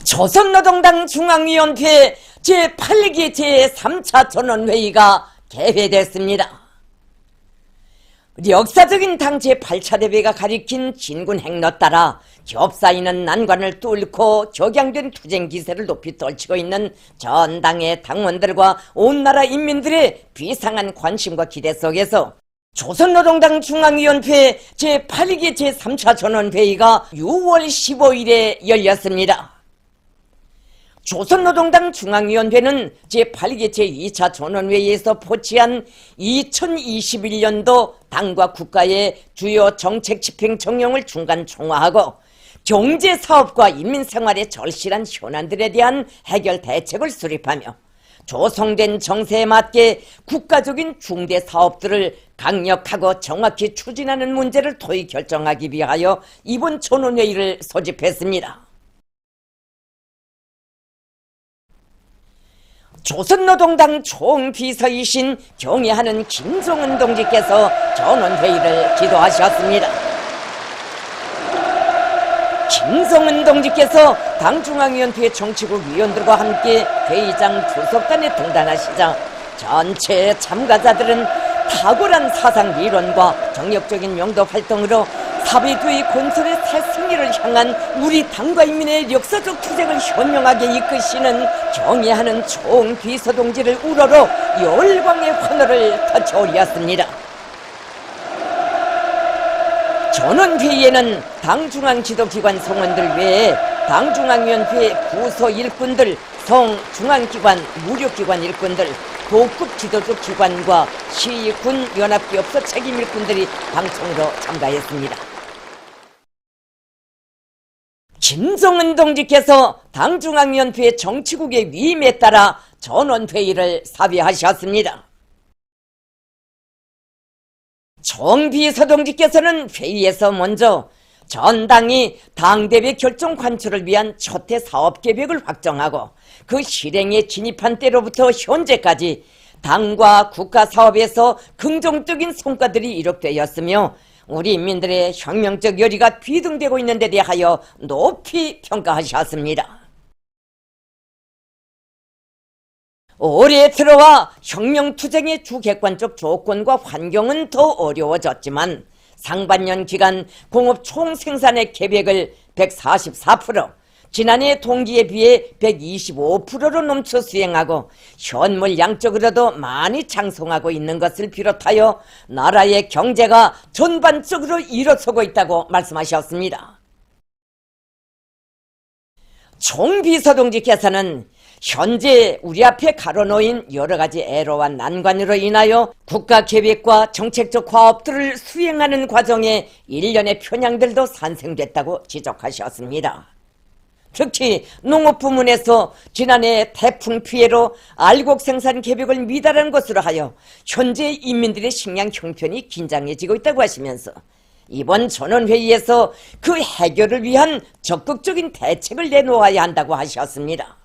조선노동당 중앙위원회 제8기 제3차 전원회의가 개회됐습니다. 역사적인 당 제8차 대회가 가리킨 진군 행로 따라 겹싸이는 난관을 뚫고 격양된 투쟁 기세를 높이 떨치고 있는 전당의 당원들과 온 나라 인민들의 비상한 관심과 기대 속에서 조선노동당 중앙위원회 제8기 제3차 전원회의가 6월 15일에 열렸습니다. 조선노동당 중앙위원회는 제8기 제2차 전원회의에서 포치한 2021년도 당과 국가의 주요 정책 집행 정령을 중간 총화하고 경제, 사업과 인민생활의 절실한 현안들에 대한 해결 대책을 수립하며 조성된 정세에 맞게 국가적인 중대 사업들을 강력하고 정확히 추진하는 문제를 토의 결정하기 위하여 이번 전원회의를 소집했습니다. 조선노동당 총비서이신 경애하는 김성은 동지께서 전원회의를 기도하셨습니다. 김성은 동지께서 당중앙위원회 정치국 위원들과 함께 회의장 주석단에 등단하시자 전체 참가자들은 탁월한 사상 이론과 정력적인 명도 활동으로 사회주의 건설의 새 승리를 향한 우리 당과 인민의 역사적 투쟁을 현명하게 이끄시는 경애하는 총비서동지를 우러러 열광의 환호를 터쳐올렸습니다. 전원회의에는 당중앙지도기관 성원들 외에 당중앙위원회 부서 일꾼들, 성중앙기관, 무력기관 일꾼들, 도급 지도적 기관과 시, 군, 연합기업소 책임 일꾼들이 방청으로 참가했습니다. 김성은 동지께서 당중앙위원회 정치국의 위임에 따라 전원회의를 사회하셨습니다. 총비서 동지께서는 회의에서 먼저 전당이 당대회 결정 관철을 위한 초태 사업계획을 확정하고 그 실행에 진입한 때로부터 현재까지 당과 국가 사업에서 긍정적인 성과들이 이룩되었으며 우리 인민들의 혁명적 열의가 비등되고 있는 데 대하여 높이 평가하셨습니다. 올해 들어와 혁명투쟁의 주객관적 조건과 환경은 더 어려워졌지만 상반년 기간 공업 총생산의 계획을 144%, 지난해 동기에 비해 125%로 넘쳐 수행하고 현물 양적으로도 많이 장성하고 있는 것을 비롯하여 나라의 경제가 전반적으로 일어서고 있다고 말씀하셨습니다. 총비서동지께서는 현재 우리 앞에 가로놓인 여러가지 애로와 난관으로 인하여 국가계획과 정책적 과업들을 수행하는 과정에 일련의 편향들도 산생됐다고 지적하셨습니다. 특히 농업 부문에서 지난해 태풍 피해로 알곡 생산 계획을 미달한 것으로 하여 현재 인민들의 식량 형편이 긴장해지고 있다고 하시면서 이번 전원회의에서 그 해결을 위한 적극적인 대책을 내놓아야 한다고 하셨습니다.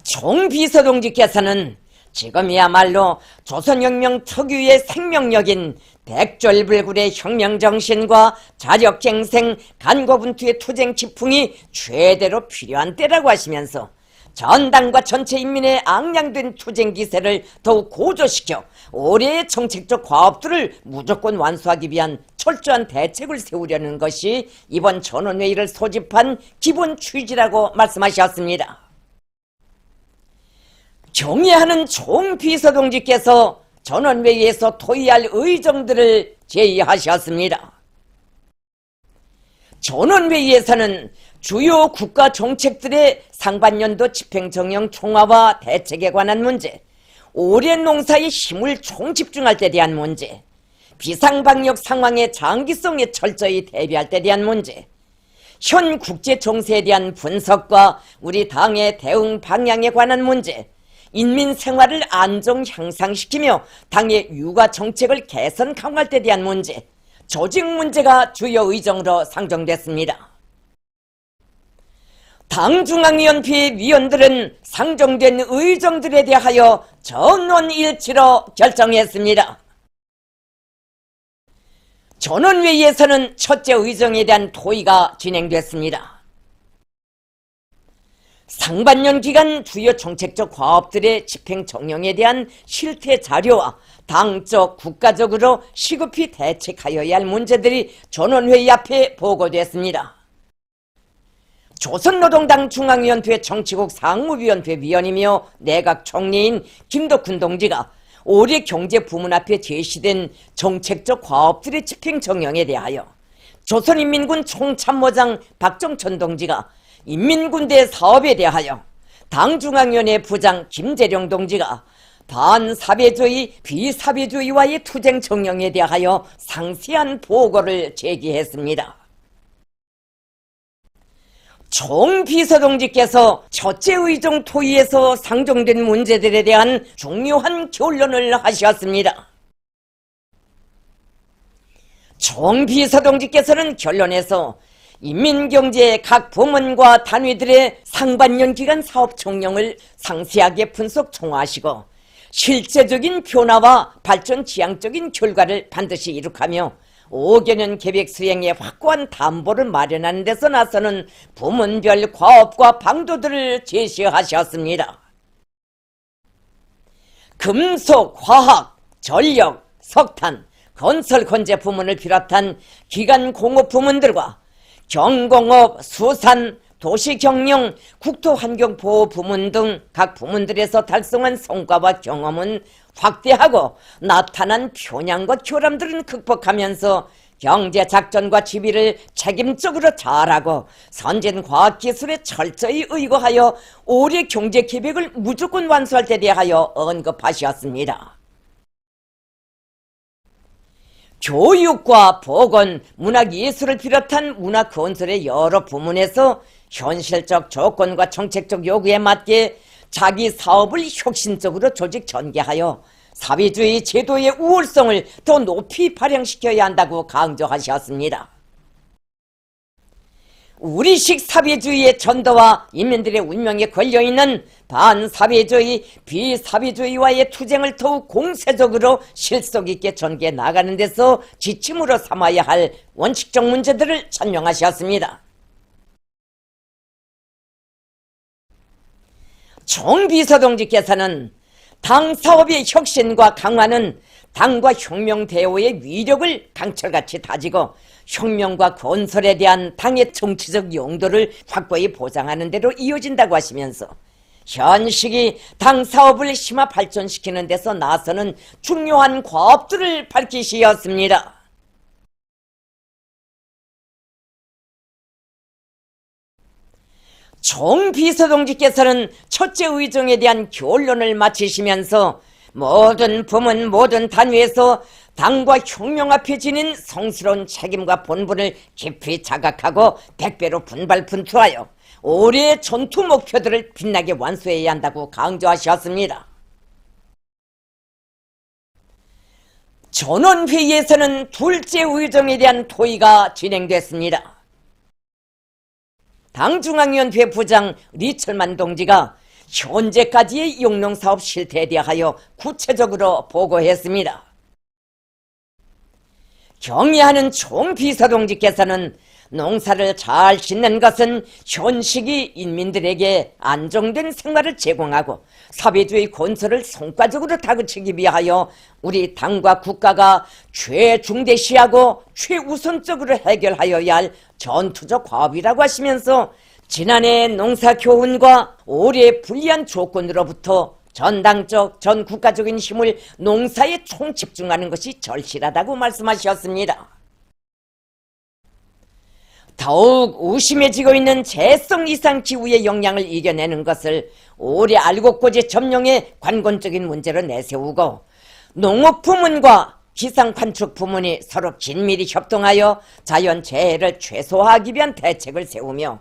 총비서동지께서는 지금이야말로 조선혁명 특유의 생명력인 백졸불굴의 혁명정신과 자력갱생, 간고분투의 투쟁 기풍이 최대로 필요한 때라고 하시면서 전당과 전체 인민의 앙양된 투쟁 기세를 더욱 고조시켜 올해의 정책적 과업들을 무조건 완수하기 위한 철저한 대책을 세우려는 것이 이번 전원회의를 소집한 기본 취지라고 말씀하셨습니다. 경애하는 총비서동지께서 전원회의에서 토의할 의정들을 제의하셨습니다. 전원회의에서는 주요 국가 정책들의 상반년도 집행정령 총화와 대책에 관한 문제, 올해 농사에 힘을 총집중할 때 대한 문제, 비상방역 상황의 장기성에 철저히 대비할 때 대한 문제, 현 국제 정세에 대한 분석과 우리 당의 대응 방향에 관한 문제, 인민 생활을 안정 향상시키며 당의 육아 정책을 개선 강화할 때 대한 문제, 조직 문제가 주요 의정으로 상정됐습니다. 당중앙위원회 위원들은 상정된 의정들에 대하여 전원일치로 결정했습니다. 전원회의에서는 첫째 의정에 대한 토의가 진행됐습니다. 상반년 기간 주요 정책적 과업들의 집행 정령에 대한 실태 자료와 당적, 국가적으로 시급히 대책하여야 할 문제들이 전원회의 앞에 보고됐습니다. 조선노동당 중앙위원회 정치국 상무위원회 위원이며 내각 총리인 김덕훈 동지가 올해 경제부문 앞에 제시된 정책적 과업들의 집행 정령에 대하여 조선인민군 총참모장 박정천 동지가 인민군대 사업에 대하여 당중앙위원회 부장 김재룡 동지가 반사회주의, 비사회주의와의 투쟁 정령에 대하여 상세한 보고를 제기했습니다. 총비서동지께서 첫째 의정 토의에서 상정된 문제들에 대한 중요한 결론을 하셨습니다. 총비서동지께서는 결론에서 인민경제 각 부문과 단위들의 상반년 기간 사업 총령을 상세하게 분석 총화하시고 실제적인 변화와 발전 지향적인 결과를 반드시 이룩하며 5개년 계획 수행에 확고한 담보를 마련하는 데서 나서는 부문별 과업과 방도들을 제시하셨습니다. 금속, 화학, 전력, 석탄, 건설, 건재 부문을 비롯한 기간 공업 부문들과 경공업, 수산, 도시경영, 국토환경보호 부문 등 각 부문들에서 달성한 성과와 경험은 확대하고 나타난 편향과 결함들은 극복하면서 경제작전과 지휘를 책임적으로 잘하고 선진과학기술에 철저히 의거하여 올해 경제계획을 무조건 완수할 때 대하여 언급하셨습니다. 교육과 보건, 문학예술을 비롯한 문화건설의 여러 부문에서 현실적 조건과 정책적 요구에 맞게 자기 사업을 혁신적으로 조직 전개하여 사회주의 제도의 우월성을 더 높이 발현시켜야 한다고 강조하셨습니다. 우리식 사회주의의 전도와 인민들의 운명에 걸려있는 반사회주의, 비사회주의와의 투쟁을 더욱 공세적으로 실속있게 전개해 나가는 데서 지침으로 삼아야 할 원칙적 문제들을 설명하셨습니다. 총비서동지께서는 당 사업의 혁신과 강화는 당과 혁명대오의 위력을 강철같이 다지고 혁명과 건설에 대한 당의 정치적 용도를 확고히 보장하는 대로 이어진다고 하시면서 현 시기 당 사업을 심화 발전시키는 데서 나서는 중요한 과업들을 밝히시었습니다. 총비서동지께서는 첫째 의정에 대한 결론을 마치시면서 모든 부문, 모든 단위에서 당과 혁명 앞에 지닌 성스러운 책임과 본분을 깊이 자각하고 100배로 분발분투하여 올해의 전투 목표들을 빛나게 완수해야 한다고 강조하셨습니다. 전원회의에서는 둘째 의정에 대한 토의가 진행됐습니다. 당중앙위원회 부장 리철만 동지가 현재까지의 용농사업 실태에 대하여 구체적으로 보고했습니다. 경의하는 총비서동지께서는 농사를 잘 짓는 것은 현 시기 인민들에게 안정된 생활을 제공하고 사회주의 건설을 성과적으로 다그치기 위하여 우리 당과 국가가 최중대시하고 최우선적으로 해결하여야 할 전투적 과업이라고 하시면서 지난해 농사교훈과 올해 불리한 조건으로부터 전당적, 전국가적인 힘을 농사에 총집중하는 것이 절실하다고 말씀하셨습니다. 더욱 우심해지고 있는 재성 이상 기후의 영향을 이겨내는 것을 오래 알곡고지 점령의 관건적인 문제로 내세우고 농업 부문과 기상관측 부문이 서로 긴밀히 협동하여 자연재해를 최소화하기 위한 대책을 세우며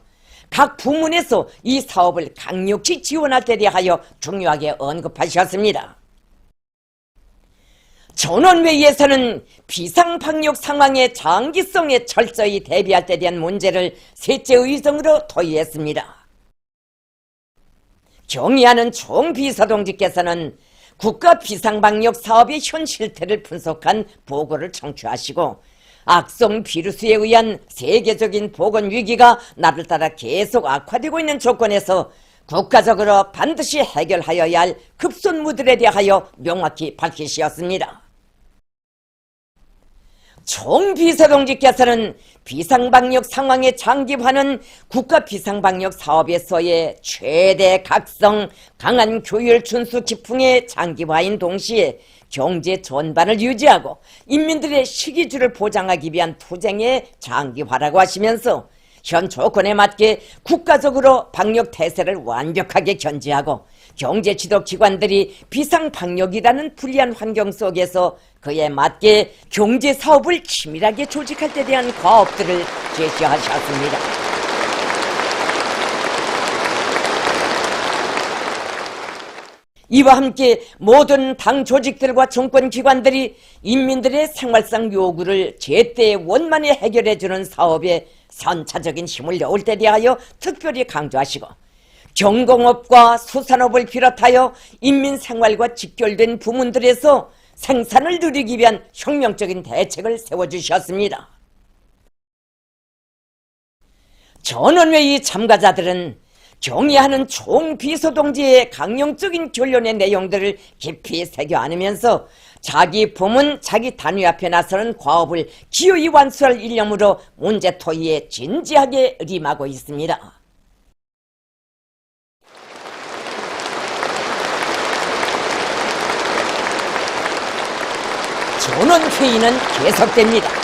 각 부문에서 이 사업을 강력히 지원할 때 대하여 중요하게 언급하셨습니다. 전원회의에서는 비상방역 상황의 장기성에 철저히 대비할 때 대한 문제를 셋째 의정으로 토의했습니다. 경의하는 총비서동지께서는 국가 비상방역 사업의 현 실태를 분석한 보고를 청취하시고 악성 비루스에 의한 세계적인 보건 위기가 날을 따라 계속 악화되고 있는 조건에서 국가적으로 반드시 해결하여야 할 급선무들에 대하여 명확히 밝히시었습니다. 총비서동지께서는 비상방역 상황에 장기화는 국가 비상방역 사업에서의 최대 각성, 강한 교율 준수 기풍의 장기화인 동시에 경제 전반을 유지하고 인민들의 식이주를 보장하기 위한 투쟁의 장기화라고 하시면서 현 조건에 맞게 국가적으로 방역 태세를 완벽하게 견지하고 경제 지도 기관들이 비상방역이라는 불리한 환경 속에서 그에 맞게 경제 사업을 치밀하게 조직할 때 대한 과업들을 제시하셨습니다. 이와 함께 모든 당 조직들과 정권기관들이 인민들의 생활상 요구를 제때 원만히 해결해주는 사업에 선차적인 힘을 넣을 때 대하여 특별히 강조하시고 경공업과 수산업을 비롯하여 인민 생활과 직결된 부문들에서 생산을 누리기 위한 혁명적인 대책을 세워주셨습니다. 전원회의 참가자들은 경의하는 총비서동지의 강령적인 결론의 내용들을 깊이 새겨 안으면서 자기 부문, 자기 단위 앞에 나서는 과업을 기어이 완수할 일념으로 문제 토의에 진지하게 임하고 있습니다. 전원회의는 계속됩니다.